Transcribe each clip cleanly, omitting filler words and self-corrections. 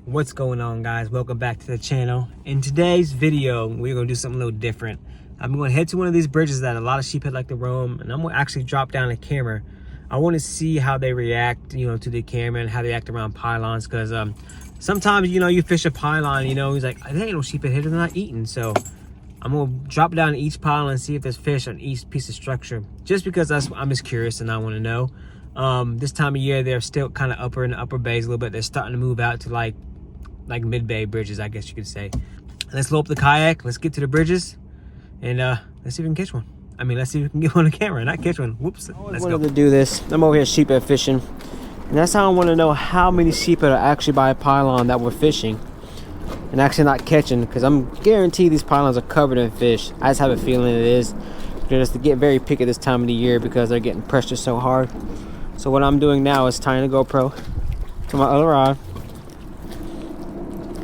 What's going on, guys? Welcome back to the channel. In today's video, we're gonna do something a little different. I'm gonna head to one of these bridges that a lot of sheephead like to roam, and I'm gonna actually drop down a camera. I want to see how they react, to the camera and how they act around pylons, because sometimes, you fish a pylon, he's like, there ain't no sheephead here, they're not eating. So I'm gonna drop down each pylon and see if there's fish on each piece of structure, just because I'm just curious and I want to know. This time of year, they're still kind of in the upper bays a little bit. They're starting to move out to like mid-bay bridges, I guess you could say. Let's load up the kayak, let's get to the bridges, and let's see if we can catch one. I mean, let's see if we can get on the camera, not catch one. Whoops. Let's go. To do this, I'm over here sheephead fishing, and that's how I want to know how many sheephead are actually by a pylon that we're fishing and actually not catching, because I'm guaranteed these pylons are covered in fish. I just have a feeling it is. They're just to get very picky this time of the year because they're getting pressured so hard. So what I'm doing now is tying the GoPro to my other rod.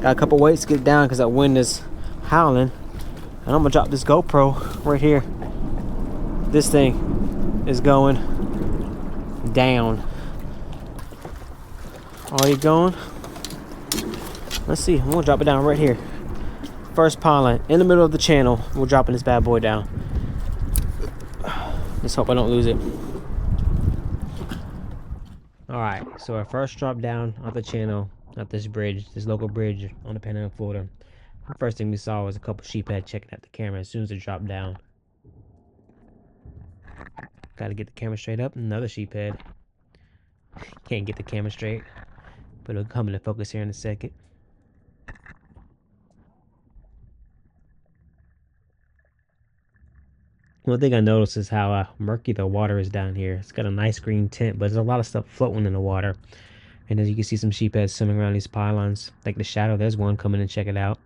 Got a couple weights to get down because that wind is howling. And I'm gonna drop this GoPro right here. This thing is going down. Are you going? Let's see. I'm gonna drop it down right here. First pylon in the middle of the channel. We're dropping this bad boy down. Let's hope I don't lose it. Alright, so our first drop down off the channel, at this bridge, this local bridge on the Panhandle, Florida. The first thing we saw was a couple sheephead checking out the camera as soon as it dropped down. Gotta get the camera straight up. Another sheephead. Can't get the camera straight, but it'll come into focus here in a second. One thing I noticed is how murky the water is down here. It's got a nice green tint, but there's a lot of stuff floating in the water. And as you can see, some sheepheads swimming around these pylons. Like the shadow, there's one coming and check it out.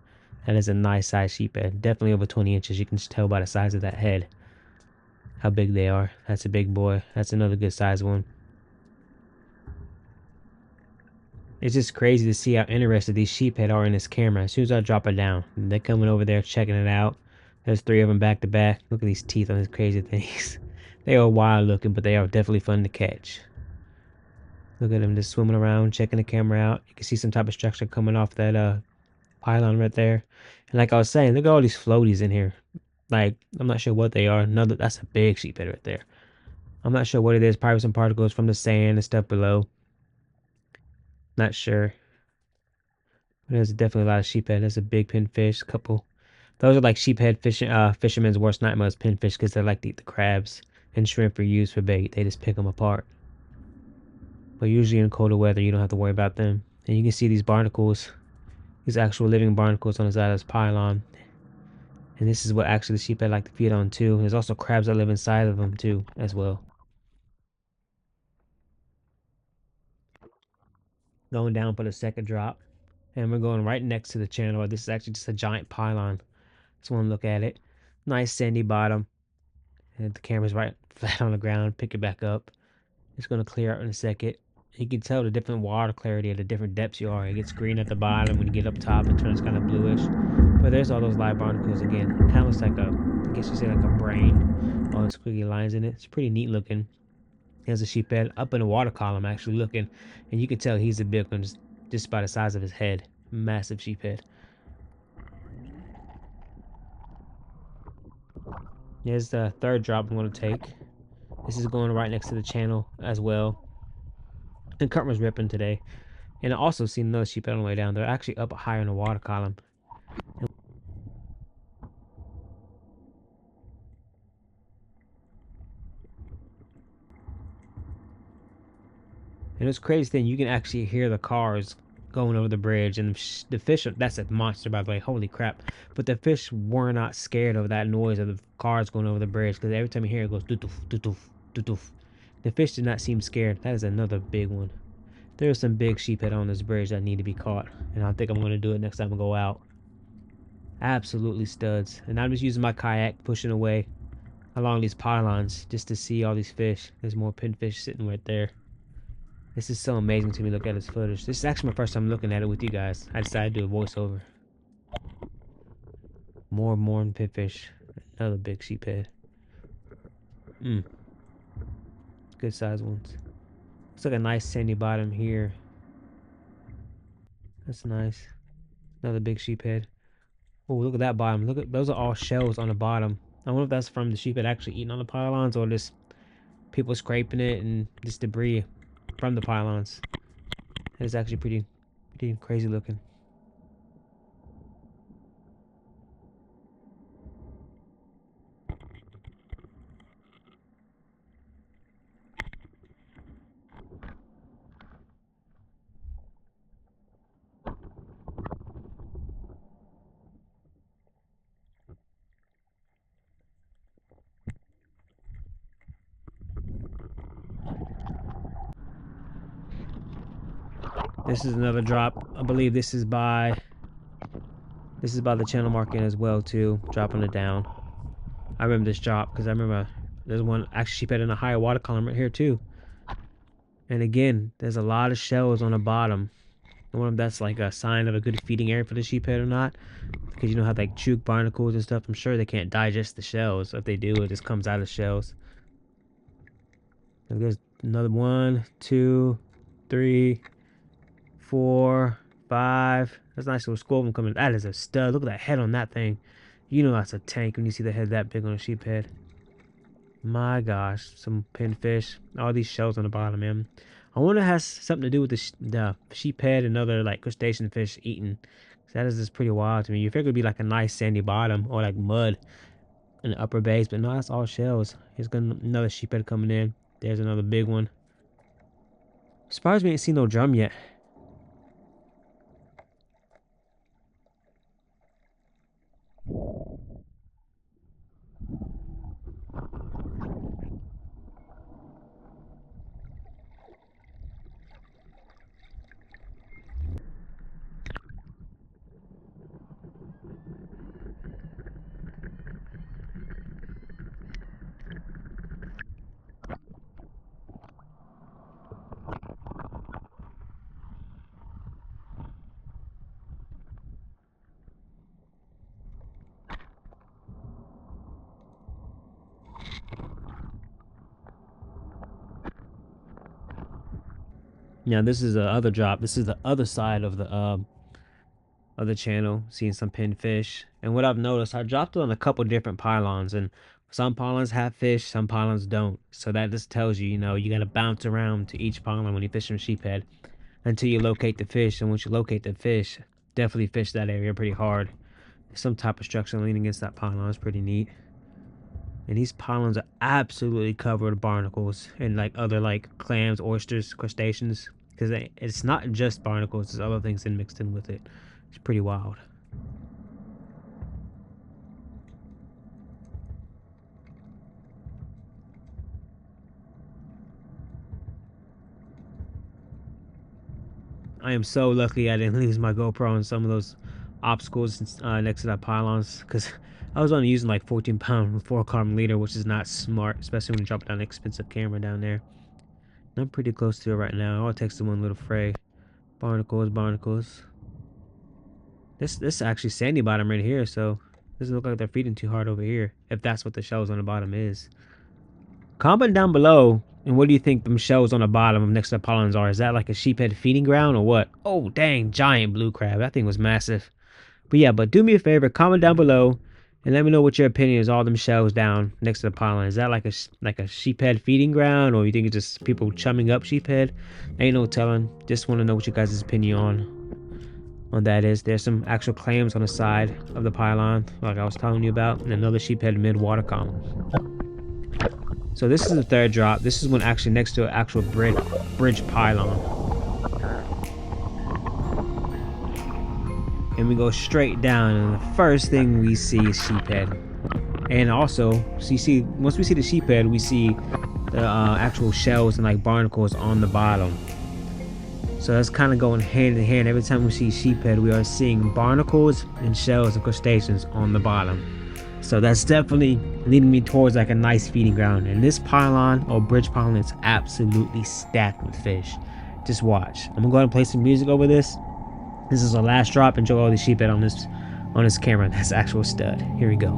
That is a nice size sheephead. Definitely over 20 inches. You can just tell by the size of that head how big they are. That's a big boy. That's another good size one. It's just crazy to see how interested these sheephead are in this camera. As soon as I drop it down, they're coming over there checking it out. There's 3 of them back to back. Look at these teeth on these crazy things. They are wild looking, but they are definitely fun to catch. Look at them just swimming around, checking the camera out. You can see some type of structure coming off that pylon right there. And like I was saying, look at all these floaties in here. Like, I'm not sure what they are. That's a big sheephead right there. I'm not sure what it is. Probably some particles from the sand and stuff below. Not sure. But there's definitely a lot of sheephead. There's a big pinfish, couple. Those are like sheephead fishermen's worst nightmares, pinfish, because they like to eat the crabs and shrimp are used for bait. They just pick them apart. But usually in colder weather, you don't have to worry about them. And you can see these barnacles, these actual living barnacles on the side of this pylon. And this is what actually the sheephead like to feed on too. There's also crabs that live inside of them too, as well. Going down for the second drop. And we're going right next to the channel. This is actually just a giant pylon. Just want to look at it. Nice sandy bottom. And the camera's right flat on the ground. Pick it back up. It's going to clear out in a second. You can tell the different water clarity at the different depths you are. It gets green at the bottom. When you get up top, it turns kind of bluish. But there's all those live barnacles again. It kind of looks like I guess you say like a brain. All those squiggly lines in it. It's pretty neat looking. There's a sheephead up in the water column actually looking. And you can tell he's a big one just by the size of his head. Massive sheephead. Here's the third drop I'm going to take. This is going right next to the channel as well. And current was ripping today. And I also seen another sheephead on the way down. They're actually up higher in the water column. And it's crazy thing, you can actually hear the cars going over the bridge, and the fish, that's a monster by the way, holy crap. But the fish were not scared of that noise of the cars going over the bridge, because every time you hear it, it goes doo-doof, doo-doof, doo-doof. The fish did not seem scared. That is another big one. There's some big sheephead on this bridge that need to be caught, and I think I'm going to do it next time I go out. Absolutely studs. And I'm just using my kayak, pushing away along these pylons just to see all these fish. There's more pinfish sitting right there. This is so amazing to me. Look at this footage. This is actually my first time looking at it with you guys. I decided to do a voiceover. More pinfish. Another big sheephead. Good size ones. Looks like a nice sandy bottom here. That's nice. Another big sheephead. Oh, look at that bottom. Look at those are all shells on the bottom. I wonder if that's from the sheephead actually eating on the pylons or just people scraping it and just debris from the pylons. It's actually pretty crazy looking. This is another drop. I believe this is by the channel marking as well too, dropping it down. I remember this drop because I remember there's one actually sheephead in a higher water column right here too. And again, there's a lot of shells on the bottom. I wonder if that's like a sign of a good feeding area for the sheephead or not. Because you know how like chook barnacles and stuff, I'm sure they can't digest the shells. If they do, it just comes out of shells. And there's another 1, 2, 3, 4, 5. That's a nice little school of them coming. That is a stud. Look at that head on that thing. You know that's a tank when you see the head that big on a sheephead. My gosh, some pinfish. All these shells on the bottom, man. I wonder if it has something to do with the sheephead and other like crustacean fish eating. That is just pretty wild to me. You figure it'd be like a nice sandy bottom or like mud in the upper base, but no, that's all shells. Here's another sheephead coming in. There's another big one. Surprised we ain't seen no drum yet. Now this is the other drop. This is the other side of the channel, seeing some pinfish. And what I've noticed, I dropped it on a couple different pylons, and some pylons have fish, some pylons don't. So that just tells you, you know, you got to bounce around to each pylon when you fish from sheephead until you locate the fish. And once you locate the fish, definitely fish that area pretty hard. Some type of structure leaning against that pylon is pretty neat. And these pylons are absolutely covered with barnacles and like other like clams, oysters, crustaceans. Because it's not just barnacles, there's other things mixed in with it. It's pretty wild. I am so lucky I didn't lose my GoPro on some of those obstacles next to that pylons, because I was only using like 14-pound 4-carbon leader, which is not smart, especially when you drop down an expensive camera down there. And I'm pretty close to it right now. All it takes is one little fray. Barnacles. This is actually sandy bottom right here, so it doesn't look like they're feeding too hard over here, if that's what the shells on the bottom is. Comment down below, and what do you think them shells on the bottom next to the pylons are? Is that like a sheephead feeding ground or what? Oh, dang, giant blue crab. That thing was massive. But yeah, but do me a favor, comment down below, and let me know what your opinion is. All them shells down next to the pylon. Is that like a sheephead feeding ground, or you think it's just people chumming up sheephead? Ain't no telling. Just want to know what you guys' opinion on that is. There's some actual clams on the side of the pylon, like I was telling you about, and another sheephead mid-water column. So this is the third drop. This is one actually next to an actual bridge pylon. And we go straight down, and the first thing we see is sheephead. And also, so you see, once we see the sheephead, we see the actual shells and like barnacles on the bottom. So that's kind of going hand in hand. Every time we see sheephead, we are seeing barnacles and shells and crustaceans on the bottom. So that's definitely leading me towards like a nice feeding ground. And this pylon or bridge pylon is absolutely stacked with fish. Just watch. I'm gonna go ahead and play some music over this. This is our last drop. Enjoy all the sheephead on this camera. That's actual stud. Here we go.